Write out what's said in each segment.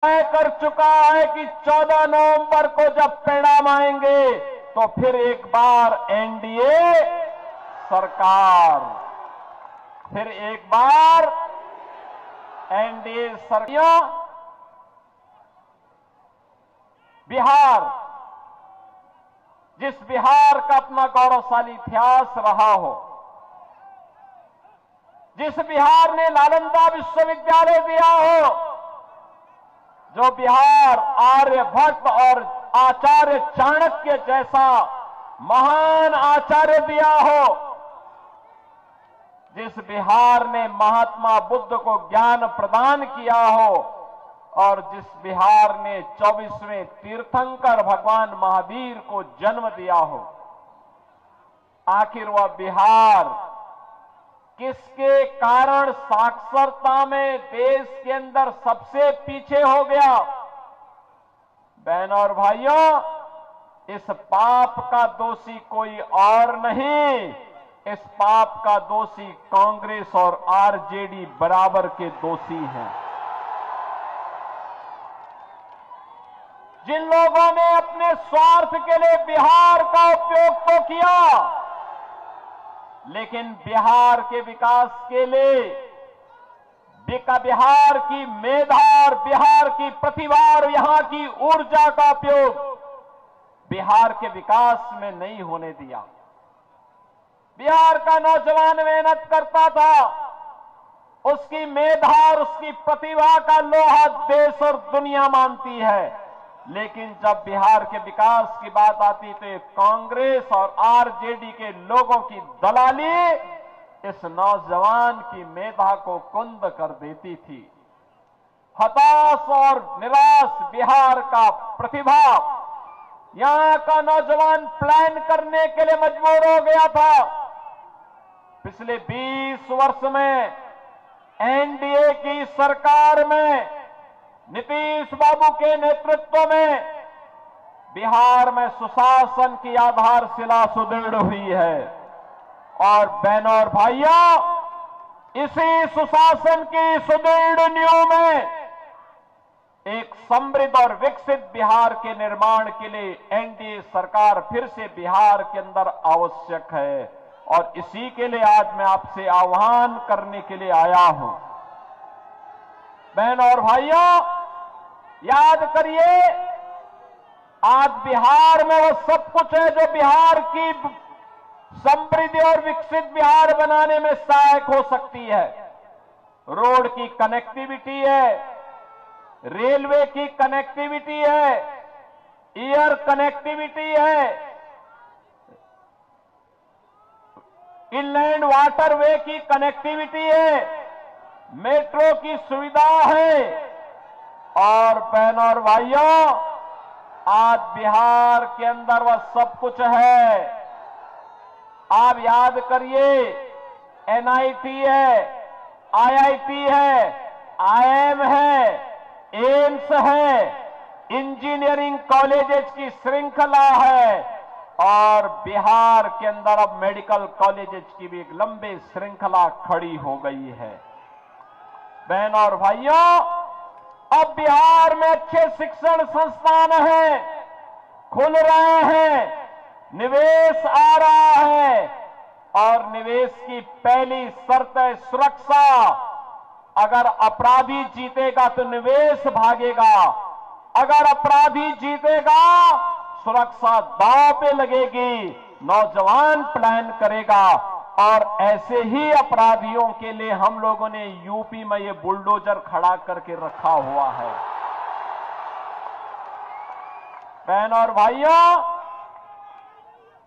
तय कर चुका है कि 14 नवंबर को जब परिणाम आएंगे तो फिर एक बार एनडीए सरकार, फिर एक बार एनडीए सरकार। बिहार, जिस बिहार का अपना गौरवशाली इतिहास रहा हो, जिस बिहार ने नालंदा विश्वविद्यालय दिया हो, जो बिहार आर्यभट्ट और आचार्य चाणक्य जैसा महान आचार्य दिया हो, जिस बिहार ने महात्मा बुद्ध को ज्ञान प्रदान किया हो और जिस बिहार ने 24वें तीर्थंकर भगवान महावीर को जन्म दिया हो, आखिर वह बिहार किसके कारण साक्षरता में देश के अंदर सबसे पीछे हो गया? बहनों और भाइयों, इस पाप का दोषी कोई और नहीं, इस पाप का दोषी कांग्रेस और आरजेडी बराबर के दोषी हैं। जिन लोगों ने अपने स्वार्थ के लिए बिहार का उपयोग तो किया, लेकिन बिहार के विकास के लिए बिहार की मेधा और बिहार की प्रतिभा और यहां की ऊर्जा का उपयोग बिहार के विकास में नहीं होने दिया। बिहार का नौजवान मेहनत करता था, उसकी मेधा और उसकी प्रतिभा का लोहा देश और दुनिया मानती है, लेकिन जब बिहार के विकास की बात आती तो कांग्रेस और आरजेडी के लोगों की दलाली इस नौजवान की मेधा को कुंद कर देती थी। हताश और निराश बिहार का प्रतिभा, यहां का नौजवान प्लान करने के लिए मजबूर हो गया था। पिछले 20 वर्ष में एनडीए की सरकार में नीतीश बाबू के नेतृत्व में बिहार में सुशासन की आधारशिला सुदृढ़ हुई है। और बहनों और भाइयों, इसी सुशासन की सुदृढ़ नींव में एक समृद्ध और विकसित बिहार के निर्माण के लिए एनडीए सरकार फिर से बिहार के अंदर आवश्यक है। और इसी के लिए आज मैं आपसे आह्वान करने के लिए आया हूं। बहनों और भाइयों, याद करिए, आज बिहार में वो सब कुछ है जो बिहार की समृद्धि और विकसित बिहार बनाने में सहायक हो सकती है। रोड की कनेक्टिविटी है, रेलवे की कनेक्टिविटी है, एयर कनेक्टिविटी है, इनलैंड वाटरवे की कनेक्टिविटी है, मेट्रो की सुविधा है। और बहनों और भाइयों, आज बिहार के अंदर वह सब कुछ है। आप याद करिए, एनआईटी है, आईआईटी है, आईआईएम है, एम्स है, इंजीनियरिंग कॉलेजेस की श्रृंखला है और बिहार के अंदर अब मेडिकल कॉलेजेस की भी एक लंबी श्रृंखला खड़ी हो गई है। बहनों और भाइयों, अब बिहार में अच्छे शिक्षण संस्थान हैं, खुल रहे हैं, निवेश आ रहा है और निवेश की पहली शर्त है सुरक्षा। अगर अपराधी जीतेगा तो निवेश भागेगा, अगर अपराधी जीतेगा सुरक्षा दांव पे लगेगी, नौजवान प्लान करेगा। और ऐसे ही अपराधियों के लिए हम लोगों ने यूपी में ये बुलडोजर खड़ा करके रखा हुआ है। बहनों और भाइयों,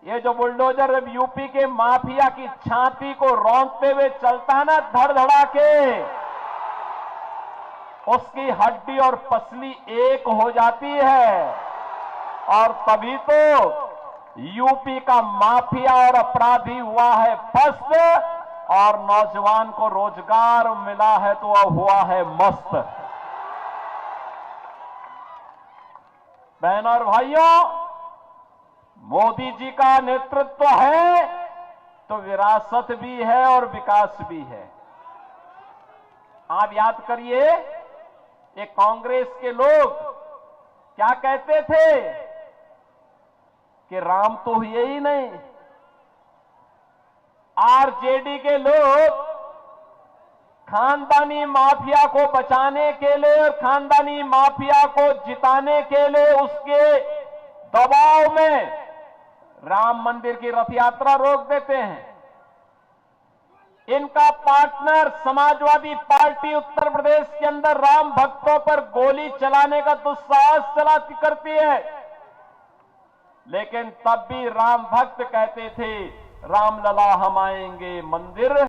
ये जो बुलडोजर यूपी के माफिया की छाती को रौंदते हुए चलता है ना, धड़धड़ा के, उसकी हड्डी और पसली एक हो जाती है। और तभी तो यूपी का माफिया और अपराधी हुआ है पस्त और नौजवान को रोजगार मिला है तो वह हुआ है मस्त। बहनों और भाइयों, मोदी जी का नेतृत्व है तो विरासत भी है और विकास भी है। आप याद करिए, ये कांग्रेस के लोग क्या कहते थे कि राम तो हुए ही नहीं। आरजेडी के लोग खानदानी माफिया को बचाने के लिए और खानदानी माफिया को जिताने के लिए उसके दबाव में राम मंदिर की रथ यात्रा रोक देते हैं। इनका पार्टनर समाजवादी पार्टी उत्तर प्रदेश के अंदर राम भक्तों पर गोली चलाने का दुस्साहस चलाती करती है, लेकिन तब भी राम भक्त कहते थे राम लला हम आएंगे मंदिर।